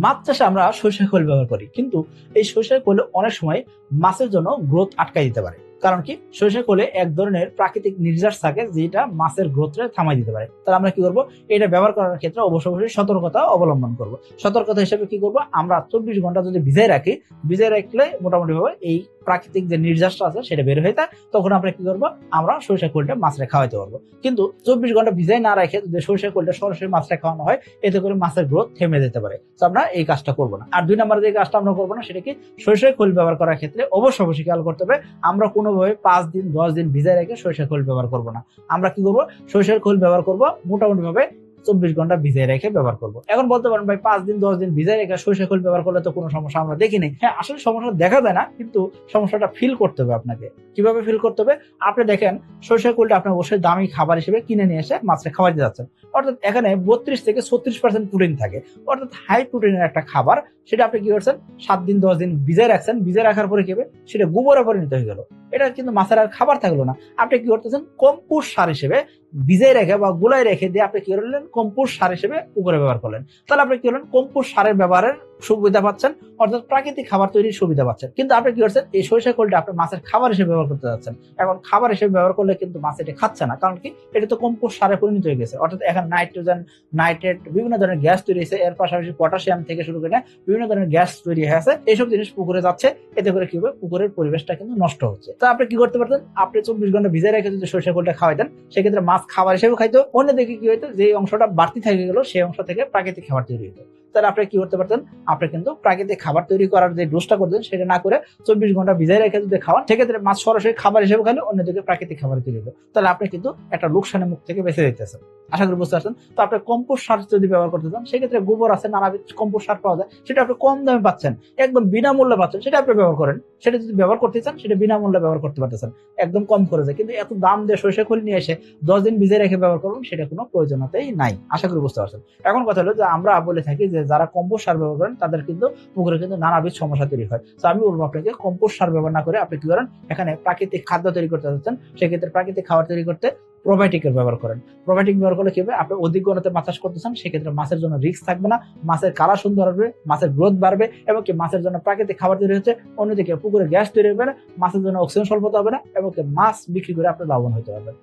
মাছ চাষে আমরা সরিষার খৈল ব্যবহার করি, কিন্তু এই সরিষার খৈলে অনেক সময় মাছের জন্য গ্রোথ আটকাই দিতে পারে। কারণ কি, সরিষার খৈলে এক ধরনের প্রাকৃতিক নির্যাস থাকে যেটা মাছের গ্রোথটা থামাই দিতে পারে। তাহলে আমরা কি করবো, এটা ব্যবহার করার ক্ষেত্রে অবশ্যই সতর্কতা অবলম্বন করব। সতর্কতা হিসেবে কি করবো, আমরা 24 ঘন্টা যদি ভিজাই রাখি, ভিজাই রাখলে মোটামুটি ভাবে এই প্রাকৃতিক যে নির্যাসটা আছে সেটা বের হয়ে যায়। তখন আমরা কি করবো, আমরা সরিষার খৈলটা মাছরে খাওয়াইতে পারবো। কিন্তু 24 ঘন্টা ভিজাই না রেখে যদি সরিষার খৈলটা সরাসরি মাছরে খাওয়ানো হয়, এতে করে মাছের গ্রোথ থেমে যেতে পারে। তো আমরা এই কাজটা করবো না। আর 2 নম্বরে যে কাজটা আমরা করবো না, সেটা কি, সরিষার খৈল ব্যবহার করার ক্ষেত্রে অবশ্যই খেয়াল করতে হবে, আমরা কোনোভাবে 5 দিন 10 দিন ভিজাই রেখে সরিষার খৈল ব্যবহার করবো না। আমরা কি করবো, সরিষার খৈল ব্যবহার করবো মোটামুটি ভাবে 24 ঘন্টা ভিজাই রেখে ব্যবহার করবো। এখন বলতে পারেন ভাই, 5 দিন 10 দিন ভিজাই রেখে সরিষার খৈল ব্যবহার করলে তো কোনো সমস্যা আমরা দেখি নাই। হ্যাঁ, আসলে সমস্যা দেখা যায় না, কিন্তু সমস্যাটা ফিল করতে হবে আপনাকে। কিভাবে ফিল করতে হবে, আপনি দেখেন সরিষার খৈলটা আপনি অবশ্যই দামি খাবার হিসেবে কিনে নিয়ে এসে মাছকে খাওয়াতে যাচ্ছেন। অর্থাৎ এখানে 32 থেকে 36% প্রোটিন থাকে, অর্থাৎ হাই প্রোটিনের একটা খাবার। সেটা আপনি কি করছেন, 7 দিন 10 দিন ভিজাই রাখছেন, ভিজাই রাখার পরে কি হবে, সেটা গোবরে পরিণত হয়ে গেল। এটা কিন্তু মাছের আর খাবার থাকলো না। আপনি কি করতেছেন, কম্পোস্ট সার হিসেবে ভিজাই রেখে বা গুলাই রেখে দিয়ে আপনি কি করলেন, কম্পোস্ট সার হিসেবে পুকুরে ব্যবহার করলেন। তাহলে আপনি কি করলেন, কম্পোস্ট সারের ব্যবহারের সুবিধা পাচ্ছেন, অর্থাৎ প্রাকৃতিক খাবার তৈরির সুবিধা পাচ্ছেন। কিন্তু আপনি কি করছেন, এই সরিষা খৈলটা আপনি মাছের খাবার হিসেবে ব্যবহার করতে যাচ্ছেন। এখন খাবার হিসেবে ব্যবহার করলে কিন্তু মাছ এটা খাচ্ছে না। কারণ কি, এটা তো কম্পোস্ট সারে পরিণত হয়ে গেছে। অর্থাৎ এখন নাইট্রোজেন, নাইট্রেট, বিভিন্ন ধরনের গ্যাস তৈরি হয়েছে। এর পাশাপাশি পটাশিয়াম থেকে শুরু করে বিভিন্ন ধরনের গ্যাস তৈরি হয়েছে। এইসব জিনিস পুকুরে যাচ্ছে, এতে করে কি হবে, পুকুরের পরিবেশটা কিন্তু নষ্ট হচ্ছে। তো আপনি কি করতে পারতেন, আপনি 24 ঘন্টা ভিজাই রেখে যদি সরিষা খৈলটা খাওয়াইতেন, সেক্ষেত্রে মাছ খাবার হিসেবে খাইতো। অন্যদিকে কি হইতো, যে অংশটা বাড়তি থেকে গেল সেই অংশ থেকে প্রাকৃতিক খাবার তৈরি হইতো। তাহলে আপনি কি করতে পারতেন, আপনি কিন্তু প্রাকৃতিক খাবার তৈরি করার যে ডোজটা করতেন সেটা না করে 24 ঘন্টা ভিজাই রেখে যদি খাওয়ান, সেক্ষেত্রে মাছ সরাসরি খাবার হিসেবে খাইলে, অন্যদিকে প্রাকৃতিক খাবার তৈরি হতো। তাহলে আপনি কিন্তু একটা লোকসানের মুখ থেকে বেঁচে যেতেছেন। আশা করি বুঝতে পারছেন। তো আপনি কম্পোস্ট সার যদি ব্যবহার করতে চান, সেক্ষেত্রে গোবর আছে, নানাবিধ কম্পোস্ট সার পাওয়া যায়, সেটা আপনি কম দামে পাচ্ছেন, একদম বিনামূল্যে পাচ্ছেন, সেটা আপনি ব্যবহার করেন। সেটা যদি ব্যবহার করতে চান, সেটা বিনামূল্যে ব্যবহার করতে পারতেছেন, একদম কম খরচে। কিন্তু এত দাম দিয়ে সরিষা খৈল নিয়ে এসে 10 দিন ভিজাই রেখে ব্যবহার করুন, সেটা কোনো প্রয়োজনীয়তাই নাই। আশা করি বুঝতে পারছেন। এখন কথা হলো যে, আমরা বলে থাকি যে যারা কম্পোস্ট সার ব্যবহার করেন তাদের কিন্তু পুকুরে কিন্তু নানাবিধ সমস্যা তৈরি হয়। তো আমি বলবো আপনাকে, কম্পোস্ট সার ব্যবহার না করে আপনি কি করেন, এখানে প্রাকৃতিক খাদ্য তৈরি করতে যাচ্ছেন, সেক্ষেত্রে প্রাকৃতিক খাবার তৈরি করতে প্রোবায়োটিকের ব্যবহার করেন। প্রোবায়োটিক ব্যবহার করলে কি হবে, আপনি অধিক ঘনত্বে মাছ চাষ করতেছেন, সেক্ষেত্রে মাছের জন্য রিস্ক থাকবে না, মাছের কালার সুন্দর হবে, মাছের গ্রোথ বাড়বে, এবং কি মাছের জন্য প্রাকৃতিক খাবার তৈরি হচ্ছে। অন্যদিকে পুকুরে গ্যাস তৈরি হবে না, মাছের জন্য অক্সিজেন স্বল্পতা হবে না, এবং মাছ বিক্রি করে আপনি লাভবান হতে পারবেন।